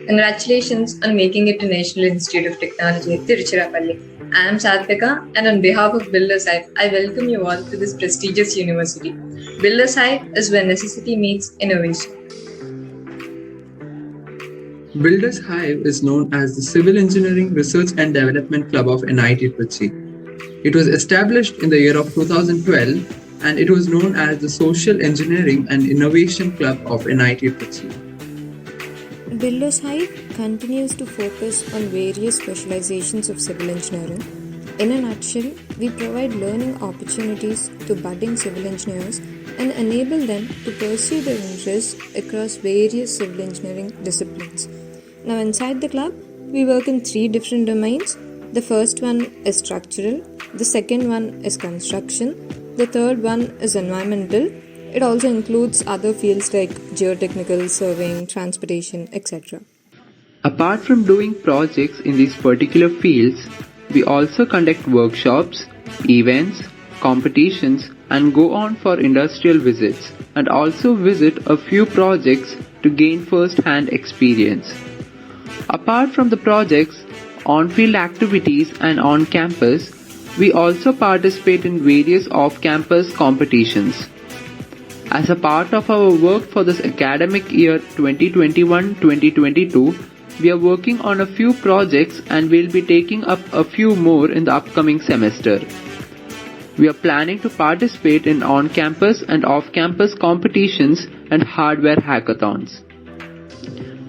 Congratulations on making it to National Institute of Technology, Tiruchirappalli. I am Satvika, and on behalf of Builders Hive, I welcome you all to this prestigious university. Builders Hive is where necessity meets innovation. Builders Hive is known as the Civil Engineering Research and Development Club of NIT Trichy. It was established in the year of 2012 and it was known as the Social Engineering and Innovation Club of NIT Trichy. Builders Hive continues to focus on various specializations of civil engineering. In a nutshell, we provide learning opportunities to budding civil engineers and enable them to pursue their interests across various civil engineering disciplines. Now, inside the club, we work in 3 different domains. The first one is structural, the second one is construction, the third one is environmental. It also includes other fields like geotechnical, surveying, transportation, etc. Apart from doing projects in these particular fields, we also conduct workshops, events, competitions, and go on for industrial visits and also visit a few projects to gain first-hand experience. Apart from the projects, on-field activities and on-campus, we also participate in various off-campus competitions. As a part of our work for this academic year 2021-2022, we are working on a few projects and we'll be taking up a few more in the upcoming semester. We are planning to participate in on-campus and off-campus competitions and hardware hackathons.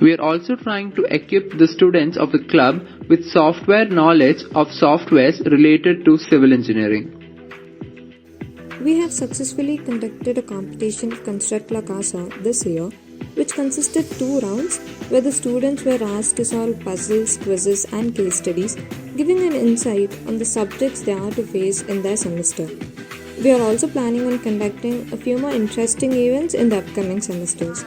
We are also trying to equip the students of the club with software knowledge of softwares related to civil engineering. We have successfully conducted a competition of Construct La Casa this year, which consisted 2 rounds where the students were asked to solve puzzles, quizzes and case studies, giving an insight on the subjects they are to face in their semester. We are also planning on conducting a few more interesting events in the upcoming semesters.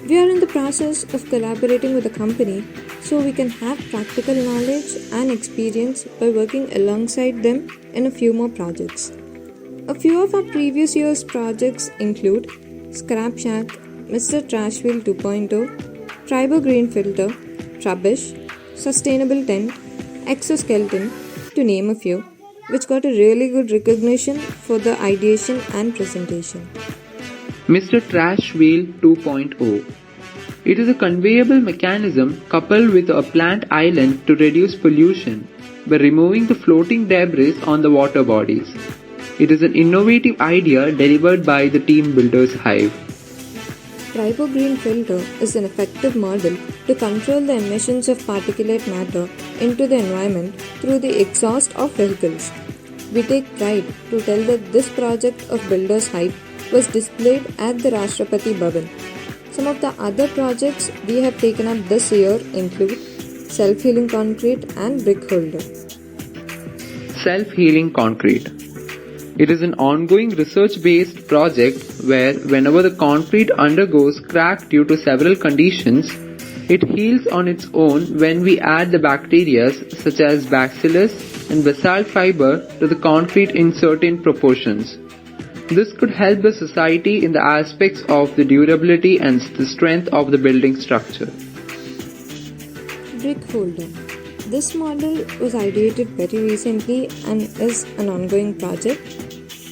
We are in the process of collaborating with a company so we can have practical knowledge and experience by working alongside them in a few more projects. A few of our previous year's projects include Scrap Shack, Mr. Trashwheel 2.0, Tribo Green Filter, Trubbish, Sustainable Tent, Exoskeleton, to name a few, which got a really good recognition for the ideation and presentation. Mr. Trash Wheel 2.0. It is a conveyable mechanism coupled with a plant island to reduce pollution by removing the floating debris on the water bodies. It is an innovative idea delivered by the team Builders Hive. Tribo Green Filter is an effective model to control the emissions of particulate matter into the environment through the exhaust of vehicles. We take pride to tell that this project of Builders Hive was displayed at the Rashtrapati Bhavan. Some of the other projects we have taken up this year include self-healing concrete and brick holder. Self-healing concrete. It is an ongoing research-based project where whenever the concrete undergoes crack due to several conditions, it heals on its own when we add the bacteria such as bacillus and basalt fiber to the concrete in certain proportions. This could help the society in the aspects of the durability and the strength of the building structure. Brick holder. This model was ideated very recently and is an ongoing project.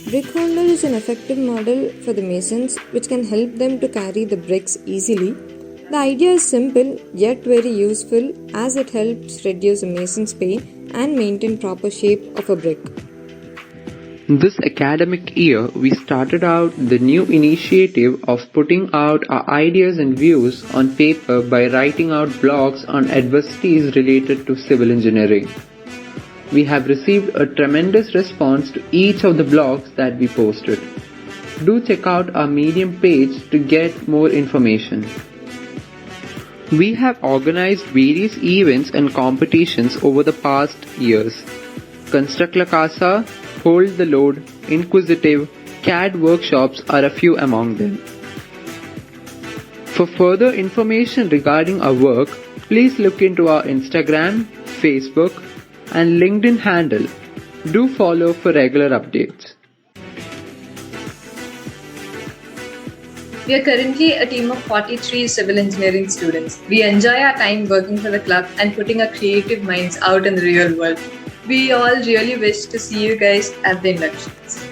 Brick holder is an effective model for the masons which can help them to carry the bricks easily. The idea is simple yet very useful as it helps reduce a mason's pain and maintain proper shape of a brick. This academic year, we started out the new initiative of putting out our ideas and views on paper by writing out blogs on adversities related to civil engineering. We have received a tremendous response to each of the blogs that we posted. Do check out our Medium page to get more information. We have organized various events and competitions over the past years. Construct La Casa, Hold the Load, Inquisitive, CAD workshops are a few among them. For further information regarding our work, please look into our Instagram, Facebook, and LinkedIn handle. Do follow for regular updates. We are currently a team of 43 civil engineering students. We enjoy our time working for the club and putting our creative minds out in the real world. We all really wish to see you guys at the inductions.